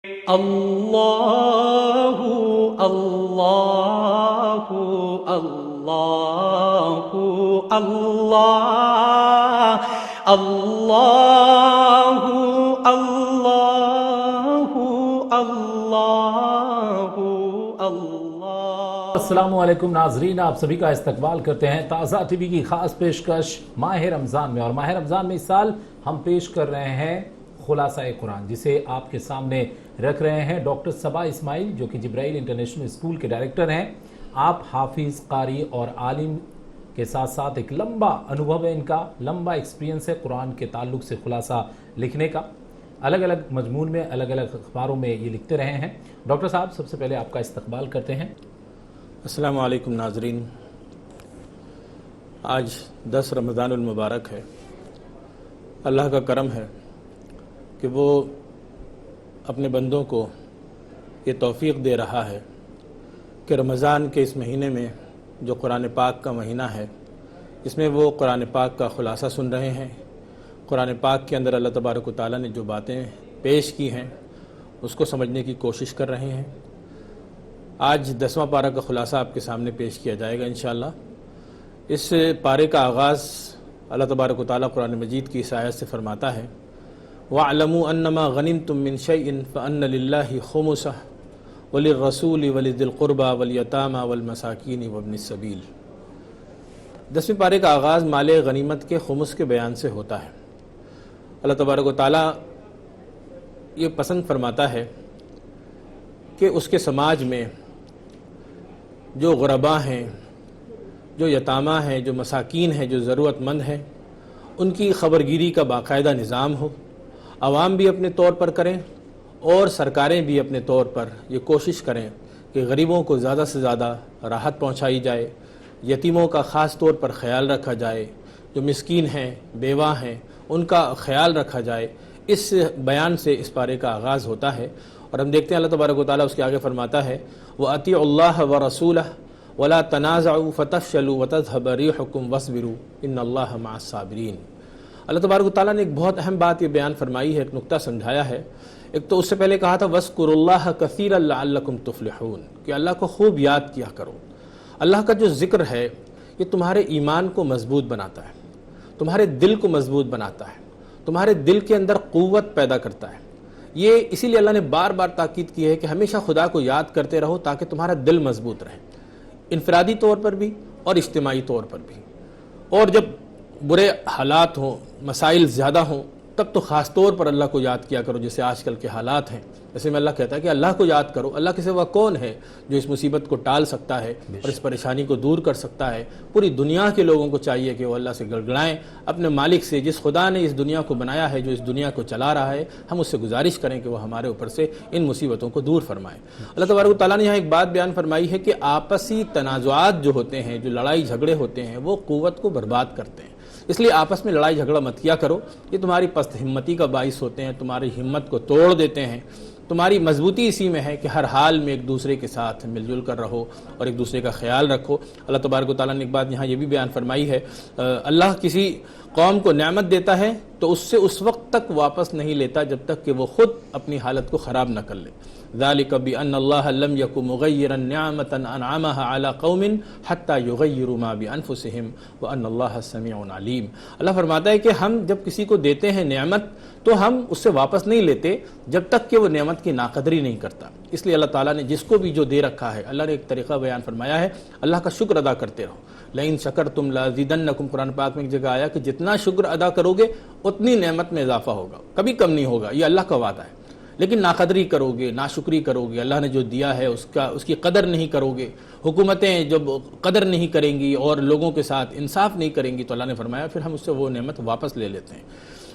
اللہ اللہ اللہ اللہ اللہ اللہ اللہ اللہ۔ السلام علیکم ناظرین، آپ سبھی کا استقبال کرتے ہیں تازہ ٹی وی کی خاص پیشکش ماہ رمضان میں، اور ماہ رمضان میں اس سال ہم پیش کر رہے ہیں خلاصہ قرآن، جسے آپ کے سامنے رکھ رہے ہیں ڈاکٹر صبا اسماعیل، جو کہ جبرائیل انٹرنیشنل اسکول کے ڈائریکٹر ہیں۔ آپ حافظ، قاری اور عالم کے ساتھ ساتھ ایک لمبا انوبھو ہے، ان کا لمبا ایکسپیرینس ہے قرآن کے تعلق سے خلاصہ لکھنے کا۔ الگ الگ مضمون میں، الگ الگ اخباروں میں یہ لکھتے رہے ہیں۔ ڈاکٹر صاحب، سب سے پہلے آپ کا استقبال کرتے ہیں۔ السلام علیکم ناظرین، آج 10 رمضان المبارک ہے۔ اللہ کا کرم ہے کہ وہ اپنے بندوں کو یہ توفیق دے رہا ہے کہ رمضان کے اس مہینے میں جو قرآن پاک کا مہینہ ہے، اس میں وہ قرآن پاک کا خلاصہ سن رہے ہیں۔ قرآن پاک کے اندر اللہ تبارک و تعالیٰ نے جو باتیں پیش کی ہیں اس کو سمجھنے کی کوشش کر رہے ہیں۔ آج 10واں پارہ کا خلاصہ آپ کے سامنے پیش کیا جائے گا انشاءاللہ۔ اس پارے کا آغاز اللہ تبارک و تعالیٰ قرآن مجید کی اس آیت سے فرماتا ہے، وَاعْلَمُوا أَنَّمَا غَنِمْتُم مِّن شَيْءٍ فَأَنَّ لِلَّهِ خُمُسَهُ وَلِلرَّسُولِ وَلِذِي الْقُرْبَى وَالْيَتَامَى وَالْمَسَاكِينِ وَابْنِ السَّبِيلِ۔ 10ویں پارے کا آغاز مال غنیمت کے خمس کے بیان سے ہوتا ہے۔ اللہ تبارک و تعالیٰ یہ پسند فرماتا ہے کہ اس کے سماج میں جو غربا ہیں، جو یتامہ ہیں، جو مساکین ہیں، جو ضرورت مند ہیں، ان کی خبرگیری کا باقاعدہ نظام ہو۔ عوام بھی اپنے طور پر کریں اور سرکاریں بھی اپنے طور پر یہ کوشش کریں کہ غریبوں کو زیادہ سے زیادہ راحت پہنچائی جائے، یتیموں کا خاص طور پر خیال رکھا جائے، جو مسکین ہیں، بیوہ ہیں، ان کا خیال رکھا جائے۔ اس بیان سے اس پارے کا آغاز ہوتا ہے، اور ہم دیکھتے ہیں اللہ تبارک و تعالیٰ اس کے آگے فرماتا ہے، وَأَطِيعُوا اللَّهَ وَرَسُولَهُ وَلَا تَنَازَعُوا فَتَفْشَلُوا وَتَذْهَبَ رِيحُكُمْ وَاصْبِرُوا إِنَّ اللَّهَ مَعَ الصَّابِرِينَ۔ اللہ تبارک و تعالیٰ نے ایک بہت اہم بات یہ بیان فرمائی ہے، ایک نقطہ سمجھایا ہے۔ ایک تو اس سے پہلے کہا تھا وَاذْكُرُوا اللَّهَ كَثِيرًا لَعَلَّكُمْ تُفْلِحُونَ، کہ اللہ کو خوب یاد کیا کرو۔ اللہ کا جو ذکر ہے یہ تمہارے ایمان کو مضبوط بناتا ہے، تمہارے دل کو مضبوط بناتا ہے، تمہارے دل کے اندر قوت پیدا کرتا ہے۔ یہ اسی لیے اللہ نے بار بار تاکید کی ہے کہ ہمیشہ خدا کو یاد کرتے رہو تاکہ تمہارا دل مضبوط رہے، انفرادی طور پر بھی اور اجتماعی طور پر بھی۔ اور جب برے حالات ہوں، مسائل زیادہ ہوں، تب تو خاص طور پر اللہ کو یاد کیا کرو، جیسے آج کل کے حالات ہیں۔ ایسے میں اللہ کہتا ہے کہ اللہ کو یاد کرو، اللہ کے سوا کون ہے جو اس مصیبت کو ٹال سکتا ہے اور اس پریشانی کو دور کر سکتا ہے۔ پوری دنیا کے لوگوں کو چاہیے کہ وہ اللہ سے گڑگڑائیں، اپنے مالک سے، جس خدا نے اس دنیا کو بنایا ہے، جو اس دنیا کو چلا رہا ہے، ہم اس سے گزارش کریں کہ وہ ہمارے اوپر سے ان مصیبتوں کو دور فرمائے۔ اللہ تبارک و تعالیٰ نے یہاں ایک بات بیان فرمائی ہے کہ آپسی تنازعات جو ہوتے ہیں، جو لڑائی جھگڑے ہوتے ہیں، وہ قوت کو برباد کرتے ہیں۔ اس لیے آپس میں لڑائی جھگڑا مت کیا کرو، یہ تمہاری پست ہمتی کا باعث ہوتے ہیں، تمہاری ہمت کو توڑ دیتے ہیں۔ تمہاری مضبوطی اسی میں ہے کہ ہر حال میں ایک دوسرے کے ساتھ مل جل کر رہو اور ایک دوسرے کا خیال رکھو۔ اللہ تبارک و تعالیٰ نے ایک بات یہاں یہ بھی بیان فرمائی ہے، اللہ کسی قوم کو نعمت دیتا ہے تو اس سے اس وقت تک واپس نہیں لیتا جب تک کہ وہ خود اپنی حالت کو خراب نہ کر لے۔ ذَلِكَ بِأَنَّ اللَّهَ لَمْ يَكُ مُغَيِّرًا نِعْمَةً أَنْعَمَهَا عَلَى قَوْمٍ حَتَّى يُغَيِّرُوا مَا بِأَنفُسِهِمْ وَأَنَّ اللَّهَ سَمِيعٌ عَلِيمٌ۔ اللہ فرماتا ہے کہ ہم جب کسی کو دیتے ہیں نعمت تو ہم اس سے واپس نہیں لیتے جب تک کہ وہ نعمت کی ناقدری نہیں کرتا۔ اس لیے اللہ تعالیٰ نے جس کو بھی جو دے رکھا ہے، اللہ نے ایک طریقہ بیان فرمایا ہے، اللہ کا شکر ادا کرتے رہو۔ لَإِن شَكَرْتُمْ لَأَزِيدَنَّكُمْ، قرآن پاک میں ایک جگہ آیا کہ جتنا شکر ادا کرو گے اتنی نعمت میں اضافہ ہوگا، کبھی کم نہیں ہوگا، یہ اللہ کا وعدہ ہے۔ لیکن ناقدری کرو گے، ناشکری کرو گے، اللہ نے جو دیا ہے اس کی قدر نہیں کرو گے، حکومتیں جب قدر نہیں کریں گی اور لوگوں کے ساتھ انصاف نہیں کریں گی تو اللہ نے فرمایا پھر ہم اس سے وہ نعمت واپس لے لیتے ہیں۔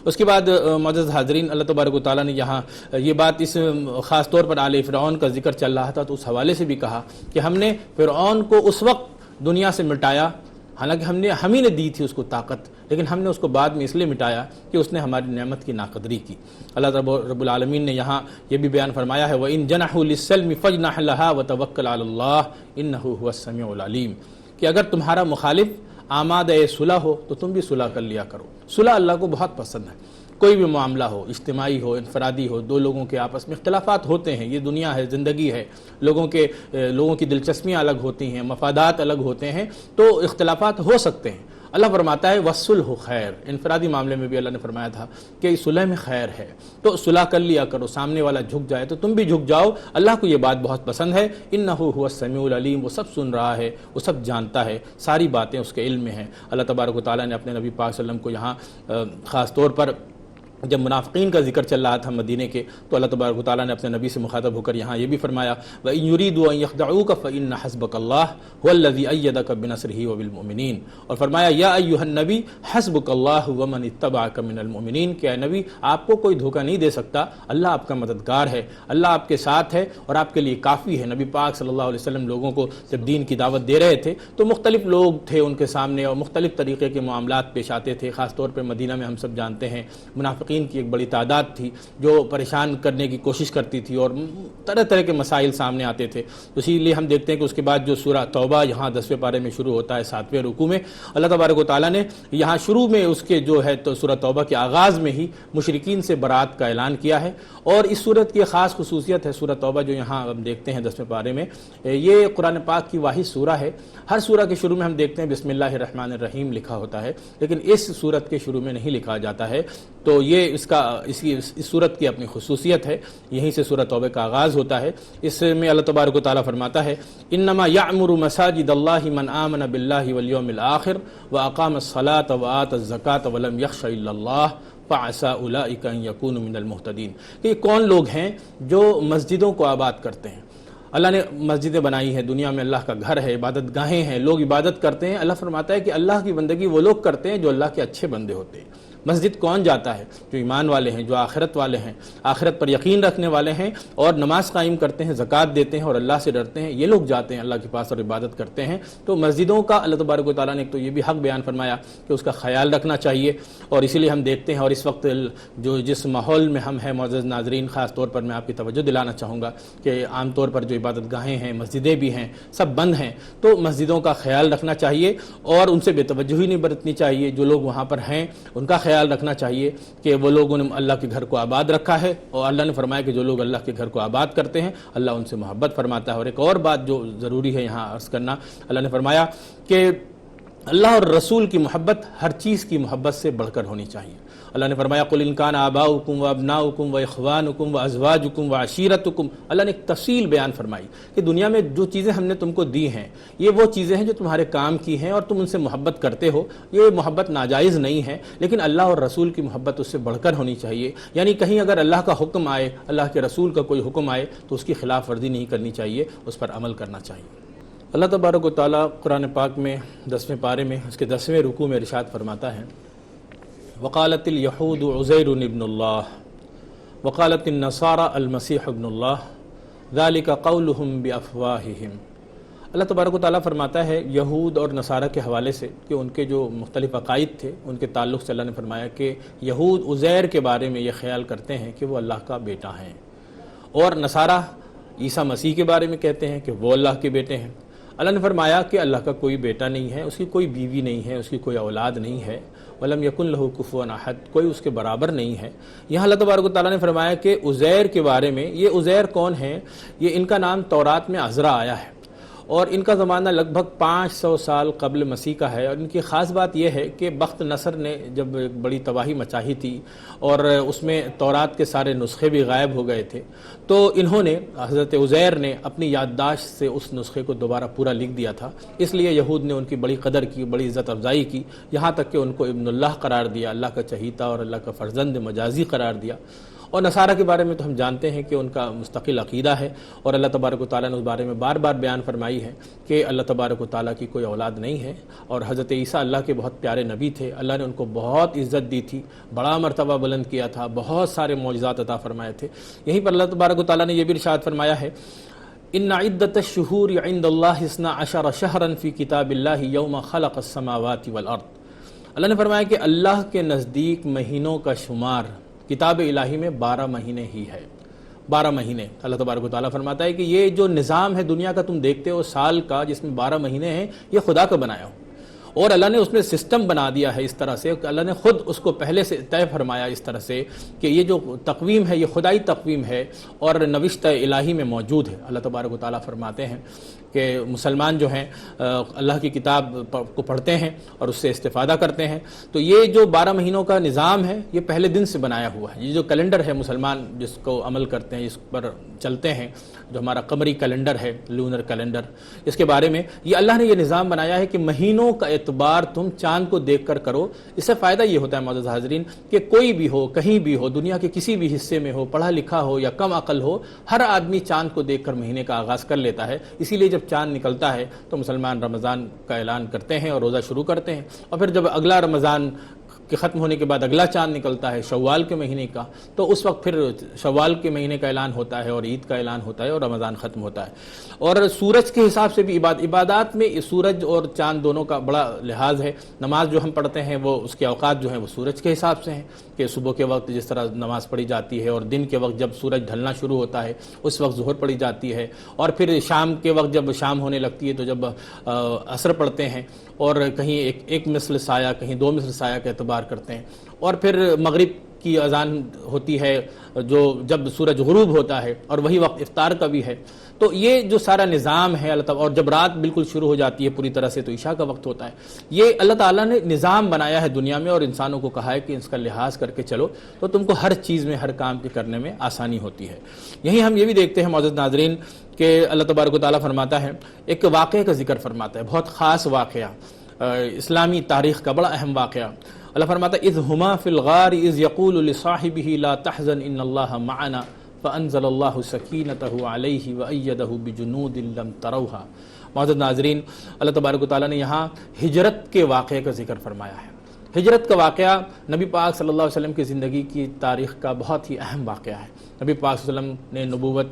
اس کے بعد معزز حاضرین، اللہ تبارک و تعالیٰ نے یہاں یہ بات اس خاص طور پر آل فرعون کا ذکر چل رہا تھا تو اس حوالے سے بھی کہا کہ ہم نے فرعون کو اس وقت دنیا سے مٹایا، حالانکہ ہم ہی نے دی تھی اس کو طاقت، لیکن ہم نے اس کو بعد میں اس لیے مٹایا کہ اس نے ہماری نعمت کی ناقدری کی۔ اللہ رب العالمین نے یہاں یہ بھی بیان فرمایا ہے وَإِن جَنَحُوا لِلسَّلْمِ فَاجْنَحْ لَهَا وَتَوَكَّلْ عَلَى اللَّهِ إِنَّهُ هُوَ السَّمِيعُ الْعَلِيمُ، کہ اگر تمہارا مخالف آمادہ صلح ہو تو تم بھی صلح کر لیا کرو۔ صلح اللہ کو بہت پسند ہے، کوئی بھی معاملہ ہو، اجتماعی ہو، انفرادی ہو، دو لوگوں کے آپس میں اختلافات ہوتے ہیں، یہ دنیا ہے، زندگی ہے، لوگوں کی دلچسپیاں الگ ہوتی ہیں، مفادات الگ ہوتے ہیں، تو اختلافات ہو سکتے ہیں۔ اللہ فرماتا ہے وَالصُّلْحُ خیر، انفرادی معاملے میں بھی اللہ نے فرمایا تھا کہ صلح میں خیر ہے، تو صلح کر لیا کرو، سامنے والا جھک جائے تو تم بھی جھک جاؤ، اللہ کو یہ بات بہت پسند ہے، اِنَّهُ هُوَ السَّمِيعُ الْعَلِيمُ، وہ سب سن رہا ہے، وہ سب جانتا ہے، ساری باتیں اس کے علم میں ہیں۔ اللہ تبارک و تعالیٰ نے اپنے نبی پاک صلی اللہ علیہ وسلم کو یہاں خاص طور پر جب منافقین کا ذکر چل رہا تھا مدینے کے، تو اللہ تبارک و تعالیٰ نے اپنے نبی سے مخاطب ہو کر یہاں یہ بھی فرمایا وَإِن يُرِيدُوا أَن يَخْدَعُوكَ فَإِنَّ حَسْبَكَ اللَّهُ هُوَ الَّذِي أَيَّدَكَ بِنَصْرِهِ وَبِالْمُؤْمِنِينَ، اور فرمایا یا ایھا النبی حسبک اللہ ومن اتبعک من المؤمنین، کہ اے نبی آپ کو کوئی دھوکہ نہیں دے سکتا، اللہ آپ کا مددگار ہے، اللہ آپ کے ساتھ ہے اور آپ کے لیے کافی ہے۔ نبی پاک صلی اللہ علیہ وسلم لوگوں کو جب دین کی دعوت دے رہے تھے تو مختلف لوگ تھے ان کے سامنے اور مختلف طریقے کے معاملات پیش آتے تھے، خاص طور پہ مدینہ میں ہم سب جانتے ہیں منافقین کی ایک بڑی تعداد تھی جو پریشان کرنے کی کوشش کرتی تھی اور طرح طرح کے مسائل سامنے آتے تھے۔ اسی لیے ہم دیکھتے ہیں کہ اس کے بعد جو سورہ توبہ یہاں 10ویں پارے میں شروع ہوتا ہے 7ویں رکوع میں، اللہ تبارک و تعالیٰ نے یہاں شروع میں اس کے جو ہے تو سورہ توبہ کے آغاز میں ہی مشرکین سے برات کا اعلان کیا ہے، اور اس سورت کی خاص خصوصیت ہے سورہ توبہ جو یہاں ہم دیکھتے ہیں 10ویں پارے میں، یہ قرآن پاک کی واحد سورہ ہے۔ ہر سورہ کے شروع میں ہم دیکھتے ہیں بسم اللہ الرحمن الرحیم لکھا ہوتا ہے، لیکن اس سورت کے شروع میں نہیں لکھا جاتا ہے، تو یہ اس سورت کی اپنی خصوصیت ہے، یہیں سے سورہ توبہ کا آغاز ہوتا ہے۔ اس میں اللہ تبارک و تعالیٰ فرماتا ہے انما یعمر مساجد اللہ من آمن باللہ والیوم الآخر واقام الصلاۃ وآت الزکاۃ ولم یخش الا اللہ فعسى اولئک ان یکونوا من المہتدین، کہ یہ کون لوگ ہیں جو مسجدوں کو آباد کرتے ہیں۔ اللہ نے مسجدیں بنائی ہیں، دنیا میں اللہ کا گھر ہے، عبادت گاہیں ہیں، لوگ عبادت کرتے ہیں۔ اللہ فرماتا ہے کہ اللہ کی بندگی وہ لوگ کرتے ہیں جو اللہ کے اچھے بندے ہوتے ہیں۔ مسجد کون جاتا ہے؟ جو ایمان والے ہیں، جو آخرت والے ہیں، آخرت پر یقین رکھنے والے ہیں اور نماز قائم کرتے ہیں، زکوٰۃ دیتے ہیں اور اللہ سے ڈرتے ہیں، یہ لوگ جاتے ہیں اللہ کے پاس اور عبادت کرتے ہیں۔ تو مسجدوں کا اللہ تبارک و تعالیٰ نے ایک تو یہ بھی حق بیان فرمایا کہ اس کا خیال رکھنا چاہیے، اور اسی لیے ہم دیکھتے ہیں، اور اس وقت جس ماحول میں ہم ہیں معزز ناظرین، خاص طور پر میں آپ کی توجہ دلانا چاہوں گا کہ عام طور پر جو عبادت گاہیں ہیں، مسجدیں بھی ہیں، سب بند ہیں، تو مسجدوں کا خیال رکھنا چاہیے اور ان سے بے توجہی نہیں برتنی چاہیے۔ جو لوگ وہاں پر ہیں ان کا خیال رکھنا چاہیے کہ وہ لوگوں نے اللہ کے گھر کو آباد رکھا ہے، اور اللہ نے فرمایا کہ جو لوگ اللہ کے گھر کو آباد کرتے ہیں اللہ ان سے محبت فرماتا ہے۔ اور ایک اور بات جو ضروری ہے یہاں عرض کرنا، اللہ نے فرمایا کہ اللہ اور رسول کی محبت ہر چیز کی محبت سے بڑھ کر ہونی چاہیے۔ اللہ نے فرمایا قُلْ إِنْ كَانَ آبَاؤُكُمْ وَأَبْنَاؤُكُمْ وَإِخْوَانُكُمْ وَأَزْوَاجُكُمْ وَعَشِيرَتُكُمْ، اللہ نے ایک تفصیل بیان فرمائی کہ دنیا میں جو چیزیں ہم نے تم کو دی ہیں یہ وہ چیزیں ہیں جو تمہارے کام کی ہیں اور تم ان سے محبت کرتے ہو، یہ محبت ناجائز نہیں ہے، لیکن اللہ اور رسول کی محبت اس سے بڑھ کر ہونی چاہیے۔ یعنی کہیں اگر اللہ کا حکم آئے، اللہ کے رسول کا کوئی حکم آئے تو اس کی خلاف ورزی نہیں کرنی چاہیے، اس پر عمل کرنا چاہیے۔ اللہ تبارک و تعالیٰ قرآن پاک میں 10ویں پارے میں اس کے 10ویں رکوع میں ارشاد فرماتا ہے وقالت الیہود عزیر ابن اللہ وقالت النصارى المسیح ابن اللہ ذلک قولہم بافواہہم۔ اللہ تبارک و تعالیٰ فرماتا ہے یہود اور نصارہ کے حوالے سے کہ ان کے جو مختلف عقائد تھے ان کے تعلق سے اللہ نے فرمایا کہ یہود عزیر کے بارے میں یہ خیال کرتے ہیں کہ وہ اللہ کا بیٹا ہیں، اور نصارہ عیسیٰ مسیح کے بارے میں کہتے ہیں کہ وہ اللہ کے بیٹے ہیں۔ اللہ نے فرمایا کہ اللہ کا کوئی بیٹا نہیں ہے، اس کی کوئی بیوی نہیں ہے، اس کی کوئی اولاد نہیں ہے، وَلَمْ يَكُنْ لَهُ كُفُوًا أَحَدٌ، کوئی اس کے برابر نہیں ہے۔ یہاں اللہ تبارک و تعالیٰ نے فرمایا کہ عزیر کے بارے میں، یہ عزیر کون ہیں؟ یہ ان کا نام تورات میں عزرا آیا ہے، اور ان کا زمانہ لگ بھگ 500 سال قبل مسیح کا ہے، اور ان کی خاص بات یہ ہے کہ بخت نصر نے جب ایک بڑی تباہی مچاہی تھی اور اس میں تورات کے سارے نسخے بھی غائب ہو گئے تھے، تو انہوں نے حضرت عزیر نے اپنی یادداشت سے اس نسخے کو دوبارہ پورا لکھ دیا تھا، اس لیے یہود نے ان کی بڑی قدر کی، بڑی عزت افزائی کی، یہاں تک کہ ان کو ابن اللہ قرار دیا، اللہ کا چہیتا اور اللہ کا فرزند مجازی قرار دیا۔ اور نصارہ کے بارے میں تو ہم جانتے ہیں کہ ان کا مستقل عقیدہ ہے، اور اللہ تبارک و تعالیٰ نے اس بارے میں بار بار بیان فرمائی ہے کہ اللہ تبارک و تعالیٰ کی کوئی اولاد نہیں ہے، اور حضرت عیسیٰ اللہ کے بہت پیارے نبی تھے، اللہ نے ان کو بہت عزت دی تھی، بڑا مرتبہ بلند کیا تھا، بہت سارے معجزات عطا فرمائے تھے۔ یہیں پر اللہ تبارک و تعالیٰ نے یہ بھی ارشاد فرمایا ہے ان عدۃ الشہور عند اللہ 12 شہرا فی کتاب اللہ یوم خلق السماوات والارض۔ اللہ نے فرمایا کہ اللہ کے نزدیک مہینوں کا شمار کتاب الہی میں 12 مہینے ہی ہے، 12 مہینے۔ اللہ تبارک و تعالیٰ فرماتا ہے کہ یہ جو نظام ہے دنیا کا تم دیکھتے ہو سال کا، جس میں 12 مہینے ہیں، یہ خدا کا بنایا ہو، اور اللہ نے اس میں سسٹم بنا دیا ہے اس طرح سے کہ اللہ نے خود اس کو پہلے سے طے فرمایا اس طرح سے کہ یہ جو تقویم ہے یہ خدائی تقویم ہے اور نوشتہ الہی میں موجود ہے۔ اللہ تبارک و تعالیٰ فرماتے ہیں کہ مسلمان جو ہیں اللہ کی کتاب کو پڑھتے ہیں اور اس سے استفادہ کرتے ہیں، تو یہ جو 12 مہینوں کا نظام ہے یہ پہلے دن سے بنایا ہوا ہے۔ یہ جو کیلنڈر ہے مسلمان جس کو عمل کرتے ہیں، جس پر چلتے ہیں، جو ہمارا قمری کیلنڈر ہے، لونر کیلنڈر، اس کے بارے میں یہ اللہ نے یہ نظام بنایا ہے کہ مہینوں کا اعتبار تم چاند کو دیکھ کر کرو۔ اس سے فائدہ یہ ہوتا ہے معزز حاضرین کہ کوئی بھی ہو، کہیں بھی ہو، دنیا کے کسی بھی حصے میں ہو، پڑھا لکھا ہو یا کم عقل ہو، ہر آدمی چاند کو دیکھ کر مہینے کا آغاز کر لیتا ہے۔ اسی لیے جب چاند نکلتا ہے تو مسلمان رمضان کا اعلان کرتے ہیں اور روزہ شروع کرتے ہیں، اور پھر جب اگلا رمضان کہ ختم ہونے کے بعد اگلا چاند نکلتا ہے شوال کے مہینے کا، تو اس وقت پھر شوال کے مہینے کا اعلان ہوتا ہے اور عید کا اعلان ہوتا ہے اور رمضان ختم ہوتا ہے۔ اور سورج کے حساب سے بھی عبادات میں سورج اور چاند دونوں کا بڑا لحاظ ہے۔ نماز جو ہم پڑھتے ہیں وہ اس کے اوقات جو ہیں وہ سورج کے حساب سے ہیں کہ صبح کے وقت جس طرح نماز پڑھی جاتی ہے، اور دن کے وقت جب سورج ڈھلنا شروع ہوتا ہے اس وقت ظہر پڑھی جاتی ہے، اور پھر شام کے وقت جب شام ہونے لگتی ہے تو جب عصر پڑھتے ہیں، اور کہیں ایک مثل سایہ کہیں 2 مثل سایہ کا اعتبار کرتے ہیں، اور پھر مغرب کی اذان ہوتی ہے جو جب سورج غروب ہوتا ہے، اور وہی وقت افطار کا بھی ہے۔ تو یہ جو سارا نظام ہے اللہ تعالیٰ، اور جب رات بالکل شروع ہو جاتی ہے پوری طرح سے تو عشاء کا وقت ہوتا ہے، یہ اللہ تعالیٰ نے نظام بنایا ہے دنیا میں، اور انسانوں کو کہا ہے کہ اس کا لحاظ کر کے چلو تو تم کو ہر چیز میں ہر کام کے کرنے میں آسانی ہوتی ہے۔ یہی ہم یہ بھی دیکھتے ہیں معزز ناظرین کہ اللہ تبارک و تعالیٰ فرماتا ہے، ایک واقعے کا ذکر فرماتا ہے، بہت خاص واقعہ، اسلامی تاریخ کا بڑا اہم واقعہ۔ اللہ فرماتا ہے اذ ہما فی الغار اذ یقول لصاحبہ لا تحزن ان اللہ معنا فانزل اللہ سکینتہ علیہ وایدہ بجنود لم تروہا۔ معزز ناظرین، اللہ تبارک و تعالیٰ نے یہاں ہجرت کے واقعے کا ذکر فرمایا ہے۔ ہجرت کا واقعہ نبی پاک صلی اللہ علیہ وسلم کی زندگی کی تاریخ کا بہت ہی اہم واقعہ ہے۔ نبی پاک صلی اللہ علیہ وسلم نے نبوت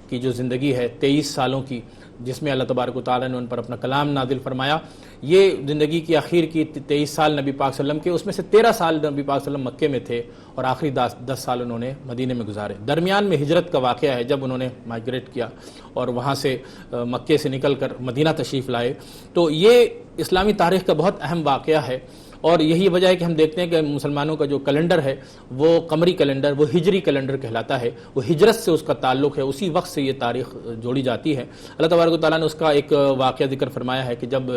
کی جو زندگی ہے 23 سالوں کی، جس میں اللہ تبارک و تعالیٰ نے ان پر اپنا کلام نازل فرمایا، یہ زندگی کی آخر کی 23 سال نبی پاک صلی اللہ علیہ وسلم کے، اس میں سے 13 سال نبی پاک صلی اللہ علیہ وسلم مکے میں تھے اور آخری 10 سال انہوں نے مدینے میں گزارے۔ درمیان میں ہجرت کا واقعہ ہے جب انہوں نے مائیگریٹ کیا اور وہاں سے مکے سے نکل کر مدینہ تشریف لائے، تو یہ اسلامی تاریخ کا بہت اہم واقعہ ہے۔ اور یہی وجہ ہے کہ ہم دیکھتے ہیں کہ مسلمانوں کا جو کیلنڈر ہے وہ قمری کیلنڈر، وہ ہجری کیلنڈر کہلاتا ہے، وہ ہجرت سے اس کا تعلق ہے، اسی وقت سے یہ تاریخ جوڑی جاتی ہے۔ اللہ تبارک و تعالیٰ نے اس کا ایک واقعہ ذکر فرمایا ہے کہ جب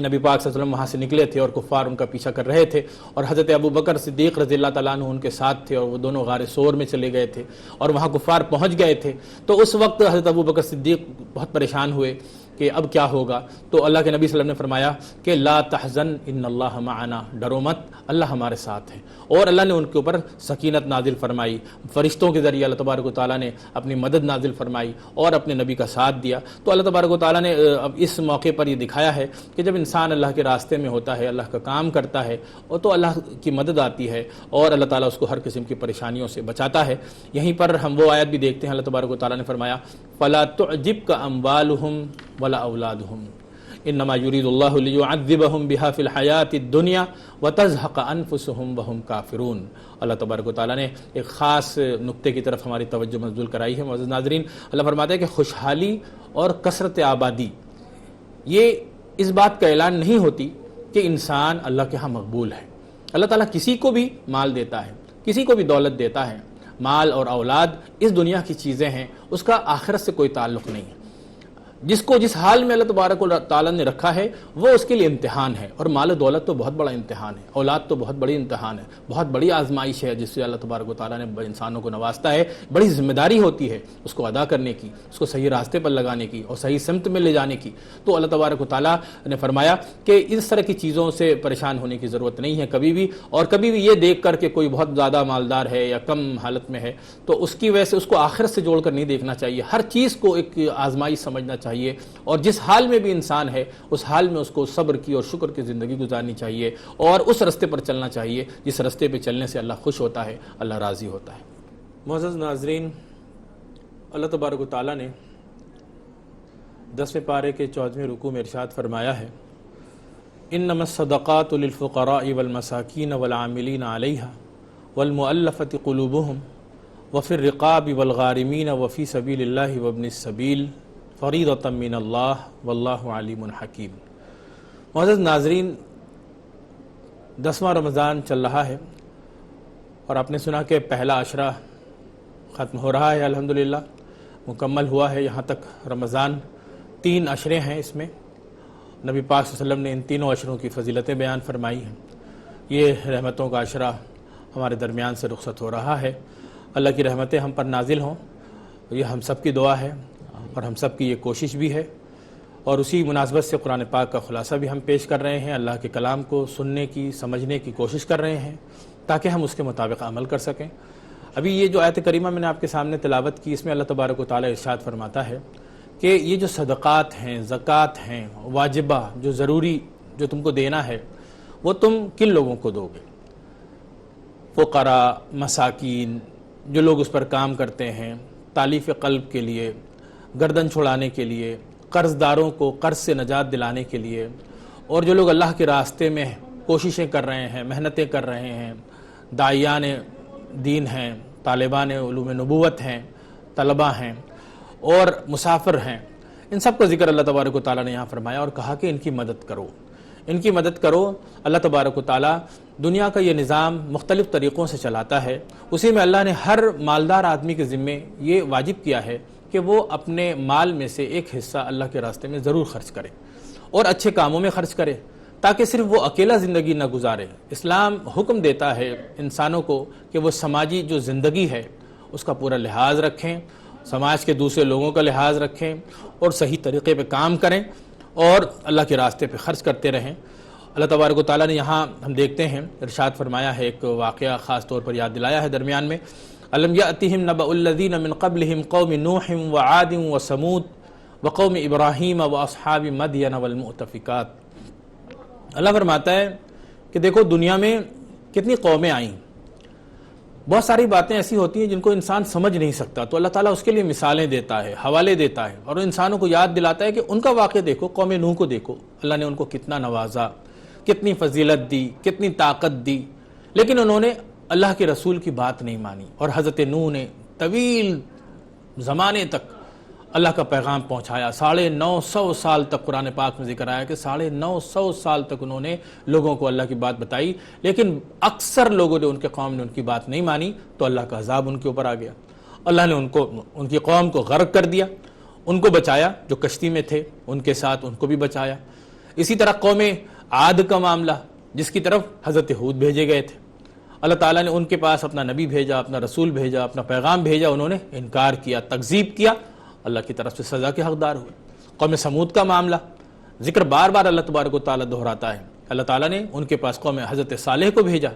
نبی پاک صلی اللہ علیہ وسلم وہاں سے نکلے تھے اور کفار ان کا پیچھا کر رہے تھے، اور حضرت ابوبکر صدیق رضی اللہ تعالیٰ عنہ ان کے ساتھ تھے، اور وہ دونوں غار ثور میں چلے گئے تھے اور وہاں کفار پہنچ گئے تھے، تو اس وقت حضرت ابوبکر صدیق بہت پریشان ہوئے کہ اب کیا ہوگا۔ تو اللہ کے نبی صلی اللہ علیہ وسلم نے فرمایا کہ لا تحزن ان اللہ معنا، ڈرو مت، اللہ ہمارے ساتھ ہے۔ اور اللہ نے ان کے اوپر سکینت نازل فرمائی، فرشتوں کے ذریعے اللہ تبارک و تعالیٰ نے اپنی مدد نازل فرمائی اور اپنے نبی کا ساتھ دیا۔ تو اللہ تبارک و تعالیٰ نے اب اس موقع پر یہ دکھایا ہے کہ جب انسان اللہ کے راستے میں ہوتا ہے، اللہ کا کام کرتا ہے، اور تو اللہ کی مدد آتی ہے اور اللہ تعالیٰ اس کو ہر قسم کی پریشانیوں سے بچاتا ہے۔ یہیں پر ہم وہ آیت بھی دیکھتے ہیں، اللہ تبارک و تعالیٰ نے فرمایا فَلَا تُعْجِبْكَ أَمْوَالُهُمْ وَلَا أَوْلَادُهُمْ إِنَّمَا يُرِيدُ اللَّهُ لِيُعَذِّبَهُمْ بِهَا فِي الْحَيَاةِ الدُّنْيَا وَتَزْهَقَ أَنفُسُهُمْ وَهُمْ كَافِرُونَ۔ اللہ تبارک و تعالیٰ نے ایک خاص نقطے کی طرف ہماری توجہ مبذول کرائی ہے۔ معزز ناظرین، اللہ فرماتا ہے کہ خوشحالی اور کثرت آبادی یہ اس بات کا اعلان نہیں ہوتی کہ انسان اللہ کے ہاں مقبول ہے۔ اللہ تعالیٰ کسی کو بھی مال دیتا ہے، کسی کو بھی دولت دیتا ہے۔ مال اور اولاد اس دنیا کی چیزیں ہیں، اس کا آخرت سے کوئی تعلق نہیں ہے۔ جس کو جس حال میں اللہ تبارک و تعالیٰ نے رکھا ہے وہ اس کے لیے امتحان ہے، اور مال و دولت تو بہت بڑا امتحان ہے، اولاد تو بہت بڑی امتحان ہے، بہت بڑی آزمائش ہے جس سے اللہ تبارک و تعالیٰ نے انسانوں کو نوازتا ہے۔ بڑی ذمہ داری ہوتی ہے اس کو ادا کرنے کی، اس کو صحیح راستے پر لگانے کی اور صحیح سمت میں لے جانے کی۔ تو اللہ تبارک و تعالیٰ نے فرمایا کہ اس طرح کی چیزوں سے پریشان ہونے کی ضرورت نہیں ہے کبھی بھی، اور کبھی بھی یہ دیکھ کر کہ کوئی بہت زیادہ مالدار ہے یا کم حالت میں ہے تو اس کی وجہ سے اس کو آخرت سے جوڑ کر نہیں دیکھنا چاہیے۔ ہر چیز کو ایک آزمائش سمجھنا چاہیے، اور جس حال میں بھی انسان ہے اس حال میں اس کو صبر کی اور شکر کی زندگی گزارنی چاہیے، اور اس رستے پر چلنا چاہیے جس رستے پہ چلنے سے اللہ خوش ہوتا ہے، اللہ راضی ہوتا ہے۔ معزز ناظرین، اللہ تبارک و تعالیٰ نے 10ویں پارے کے 14ویں رکوع میں ارشاد فرمایا ہے انما الصدقات للفقراء والمساکین والعاملین علیہا والمؤلفۃ قلوبہم وفی الرقاب والغارمین وفی سبیل اللہ وابن السبیل فریضۃ من اللہ واللہ علیم حکیم۔ معزز ناظرین، 10واں رمضان چل رہا ہے اور آپ نے سنا کہ پہلا عشرہ ختم ہو رہا ہے، الحمدللہ مکمل ہوا ہے یہاں تک رمضان۔ 3 عشرے ہیں اس میں، نبی پاک صلی اللہ علیہ وسلم نے ان تینوں عشروں کی فضیلتیں بیان فرمائی ہیں۔ یہ رحمتوں کا عشرہ ہمارے درمیان سے رخصت ہو رہا ہے۔ اللہ کی رحمتیں ہم پر نازل ہوں، یہ ہم سب کی دعا ہے اور ہم سب کی یہ کوشش بھی ہے، اور اسی مناسبت سے قرآن پاک کا خلاصہ بھی ہم پیش کر رہے ہیں۔ اللہ کے کلام کو سننے کی، سمجھنے کی کوشش کر رہے ہیں تاکہ ہم اس کے مطابق عمل کر سکیں۔ ابھی یہ جو آیت کریمہ میں نے آپ کے سامنے تلاوت کی، اس میں اللہ تبارک و تعالیٰ ارشاد فرماتا ہے کہ یہ جو صدقات ہیں، زکوٰۃ ہیں، واجبہ جو ضروری جو تم کو دینا ہے، وہ تم کن لوگوں کو دو گے؟ فقراء، مساکین، جو لوگ اس پر کام کرتے ہیں تالیف قلب کے لیے، گردن چھڑانے کے لیے، قرض داروں کو قرض سے نجات دلانے کے لیے، اور جو لوگ اللہ کے راستے میں کوششیں کر رہے ہیں، محنتیں کر رہے ہیں، داعیان دین ہیں، طالبان علوم نبوت ہیں، طلبہ ہیں اور مسافر ہیں، ان سب کا ذکر اللہ تبارک و تعالیٰ نے یہاں فرمایا اور کہا کہ ان کی مدد کرو، ان کی مدد کرو۔ اللہ تبارک و تعالیٰ دنیا کا یہ نظام مختلف طریقوں سے چلاتا ہے، اسی میں اللہ نے ہر مالدار آدمی کے ذمے یہ واجب کیا ہے کہ وہ اپنے مال میں سے ایک حصہ اللہ کے راستے میں ضرور خرچ کرے اور اچھے کاموں میں خرچ کرے، تاکہ صرف وہ اکیلا زندگی نہ گزارے۔ اسلام حکم دیتا ہے انسانوں کو کہ وہ سماجی جو زندگی ہے اس کا پورا لحاظ رکھیں، سماج کے دوسرے لوگوں کا لحاظ رکھیں اور صحیح طریقے پہ کام کریں اور اللہ کے راستے پہ خرچ کرتے رہیں۔ اللہ تبارک و تعالیٰ نے یہاں ہم دیکھتے ہیں ارشاد فرمایا ہے، ایک واقعہ خاص طور پر یاد دلایا ہے درمیان میں، أَلَمْ يَأْتِهِمْ نَبَأُ الَّذِينَ مِنْ قَبْلِهِمْ قَوْمِ نُوحٍ وَعَادٍ وَثَمُودَ وَقَوْمِ إِبْرَاهِيمَ وَأَصْحَابِ مَدْيَنَ وَالْمُؤْتَفِكَاتِ۔ اللہ فرماتا ہے کہ دیکھو دنیا میں کتنی قومیں آئیں، بہت ساری باتیں ایسی ہوتی ہیں جن کو انسان سمجھ نہیں سکتا، تو اللہ تعالیٰ اس کے لیے مثالیں دیتا ہے، حوالے دیتا ہے اور انسانوں کو یاد دلاتا ہے کہ ان کا واقعہ دیکھو، قوم نوح کو دیکھو، اللہ نے ان کو کتنا نوازا، کتنی فضیلت دی، کتنی طاقت دی، لیکن انہوں نے اللہ کے رسول کی بات نہیں مانی، اور حضرت نوح نے طویل زمانے تک اللہ کا پیغام پہنچایا۔ 950 سال تک قرآن پاک میں ذکر آیا کہ 950 سال تک انہوں نے لوگوں کو اللہ کی بات بتائی، لیکن اکثر لوگوں نے، ان کے قوم نے ان کی بات نہیں مانی، تو اللہ کا عذاب ان کے اوپر آ گیا۔ اللہ نے ان کی قوم کو غرق کر دیا، ان کو بچایا، جو کشتی میں تھے ان کے ساتھ ان کو بھی بچایا۔ اسی طرح قوم عاد کا معاملہ، جس کی طرف حضرت ہود بھیجے گئے تھے، اللہ تعالیٰ نے ان کے پاس اپنا نبی بھیجا، اپنا رسول بھیجا، اپنا پیغام بھیجا، انہوں نے انکار کیا، تکذیب کیا، اللہ کی طرف سے سزا کے حقدار ہوئے۔ قوم سمود کا معاملہ ذکر بار بار اللہ تبارک و تعالیٰ دہراتا ہے، اللہ تعالیٰ نے ان کے پاس قوم حضرت صالح کو بھیجا،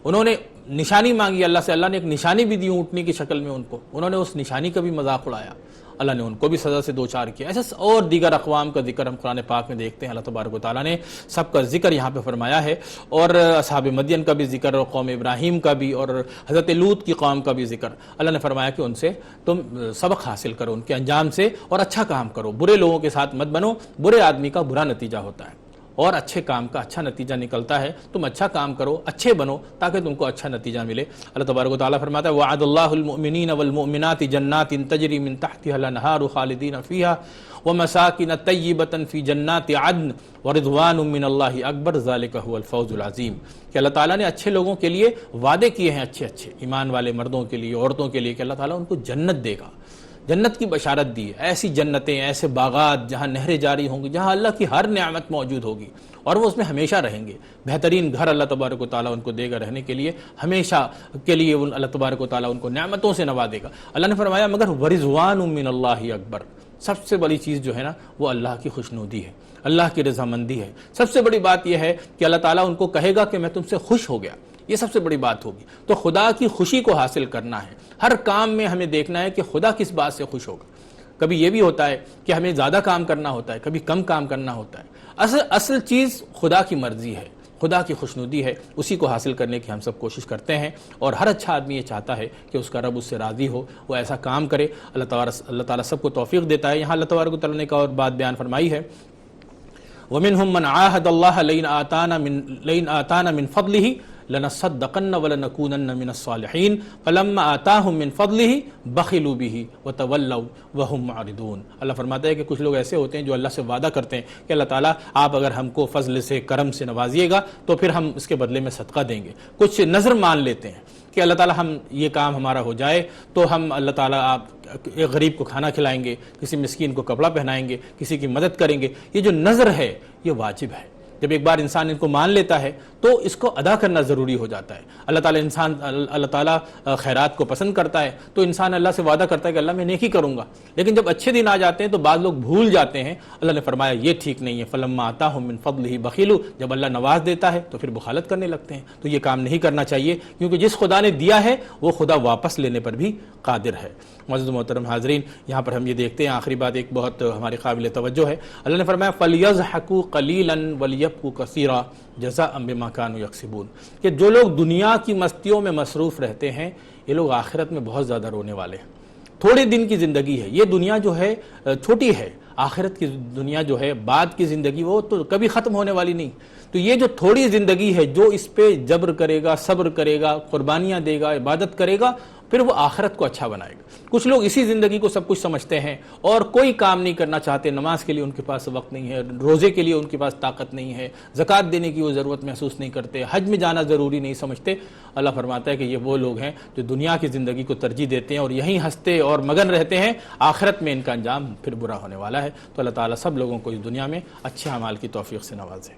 انہوں نے نشانی مانگی اللہ سے، اللہ نے ایک نشانی بھی دی اونٹنی کی شکل میں ان کو، انہوں نے اس نشانی کا بھی مذاق اڑایا، اللہ نے ان کو بھی سزا سے دوچار کیا۔ ایسے اور دیگر اقوام کا ذکر ہم قرآن پاک میں دیکھتے ہیں، اللہ تبارک و تعالیٰ نے سب کا ذکر یہاں پہ فرمایا ہے، اور اصحاب مدین کا بھی ذکر، اور قوم ابراہیم کا بھی، اور حضرت لوط کی قوم کا بھی ذکر۔ اللہ نے فرمایا کہ ان سے تم سبق حاصل کرو، ان کے انجام سے، اور اچھا کام کرو، برے لوگوں کے ساتھ مت بنو، برے آدمی کا برا نتیجہ ہوتا ہے اور اچھے کام کا اچھا نتیجہ نکلتا ہے، تم اچھا کام کرو، اچھے بنو، تاکہ تم کو اچھا نتیجہ ملے۔ اللہ تبارک و تعالیٰ فرماتا ہے وعد اللہ المؤمنین والمؤمنات جنات تجری من تحتها الانہار خالدین فیہا ومساکن طیبۃ فی جنات عدن ورضوان من اللہ اکبر ذالک هو الفوز العظیم، کہ اللہ تعالیٰ نے اچھے لوگوں کے لیے وعدے کیے ہیں، اچھے ایمان والے مردوں کے لیے، عورتوں کے لیے، کہ اللہ تعالیٰ ان کو جنت دے گا، جنت کی بشارت دی ہے، ایسی جنتیں، ایسے باغات جہاں نہریں جاری ہوں گی، جہاں اللہ کی ہر نعمت موجود ہوگی اور وہ اس میں ہمیشہ رہیں گے۔ بہترین گھر اللہ تبارک و تعالیٰ ان کو دے گا رہنے کے لیے، ہمیشہ کے لیے اللہ تبارک و تعالیٰ ان کو نعمتوں سے نوازے گا۔ اللہ نے فرمایا مگر ورضوان من اللہ اکبر، سب سے بڑی چیز جو ہے نا وہ اللہ کی خوشنودی ہے، اللہ کی رضامندی ہے۔ سب سے بڑی بات یہ ہے کہ اللہ تعالیٰ ان کو کہے گا کہ میں تم سے خوش ہو گیا، یہ سب سے بڑی بات ہوگی۔ تو خدا کی خوشی کو حاصل کرنا ہے، ہر کام میں ہمیں دیکھنا ہے کہ خدا کس بات سے خوش ہوگا۔ کبھی یہ بھی ہوتا ہے کہ ہمیں زیادہ کام کرنا ہوتا ہے، کبھی کم کام کرنا ہوتا ہے، اصل چیز خدا کی مرضی ہے، خدا کی خوشنودی ہے، اسی کو حاصل کرنے کی ہم سب کوشش کرتے ہیں، اور ہر اچھا آدمی یہ چاہتا ہے کہ اس کا رب اس سے راضی ہو، وہ ایسا کام کرے۔ اللہ تعالیٰ سب کو توفیق دیتا ہے۔ یہاں اللہ تبارک و تعالیٰ نے ایک اور بات بیان فرمائی ہے، وَمِنْهُمْ مَنْ عَاهَدَ اللَّهَ لَئِنْ آتَانَا مِنْ فَضْلِهِ لنصدقن ولنکونن من الصالحین فلما آتاہم من فضلہ بخلوا بہ وتولوا وہم معرضون۔ اللہ فرماتا ہے کہ کچھ لوگ ایسے ہوتے ہیں جو اللہ سے وعدہ کرتے ہیں کہ اللہ تعالیٰ آپ اگر ہم کو فضل سے کرم سے نوازیے گا تو پھر ہم اس کے بدلے میں صدقہ دیں گے۔ کچھ نظر مان لیتے ہیں کہ اللہ تعالیٰ ہم یہ کام ہمارا ہو جائے تو ہم اللہ تعالیٰ آپ ایک غریب کو کھانا کھلائیں گے، کسی مسکین کو کپڑا پہنائیں گے، کسی کی مدد کریں گے۔ یہ جو نظر ہے یہ واجب ہے۔ جب ایک بار انسان ان کو مان لیتا ہے تو اس کو ادا کرنا ضروری ہو جاتا ہے۔ اللہ تعالیٰ خیرات کو پسند کرتا ہے تو انسان اللہ سے وعدہ کرتا ہے کہ اللہ میں نیکی کروں گا، لیکن جب اچھے دن آ جاتے ہیں تو بعض لوگ بھول جاتے ہیں۔ اللہ نے فرمایا یہ ٹھیک نہیں ہے، فلما آتاہم من فضلہ بخلوا، جب اللہ نواز دیتا ہے تو پھر بخالت کرنے لگتے ہیں۔ تو یہ کام نہیں کرنا چاہیے، کیونکہ جس خدا نے دیا ہے وہ خدا واپس لینے پر بھی قادر ہے۔ معزز محترم حاضرین، یہاں پر ہم یہ دیکھتے ہیں آخری بات ایک بہت ہماری قابل توجہ ہے۔ اللہ نے فرمایا فَلْيَضْحَكُوا قَلِيلًا وَلْيَبْكُوا كَثِيرًا جَزَاءً بِمَا كَانُوا يَكْسِبُونَ، کہ جو لوگ دنیا کی مستیوں میں مصروف رہتے ہیں یہ لوگ آخرت میں بہت زیادہ رونے والے ہیں۔ تھوڑے دن کی زندگی ہے، یہ دنیا جو ہے چھوٹی ہے، آخرت کی دنیا جو ہے بعد کی زندگی وہ تو کبھی ختم ہونے والی نہیں۔ تو یہ جو تھوڑی زندگی ہے جو اس پہ جبر کرے گا، صبر کرے گا، قربانیاں دے گا، عبادت کرے گا، پھر وہ آخرت کو اچھا بنائے گا۔ کچھ لوگ اسی زندگی کو سب کچھ سمجھتے ہیں اور کوئی کام نہیں کرنا چاہتے، نماز کے لیے ان کے پاس وقت نہیں ہے، روزے کے لیے ان کے پاس طاقت نہیں ہے، زکوٰۃ دینے کی وہ ضرورت محسوس نہیں کرتے، حج میں جانا ضروری نہیں سمجھتے۔ اللہ فرماتا ہے کہ یہ وہ لوگ ہیں جو دنیا کی زندگی کو ترجیح دیتے ہیں اور یہیں ہنستے اور مگن رہتے ہیں، آخرت میں ان کا انجام پھر برا ہونے والا ہے۔ تو اللہ تعالیٰ سب لوگوں کو اس دنیا میں اچھے اعمال کی توفیق سے نوازے۔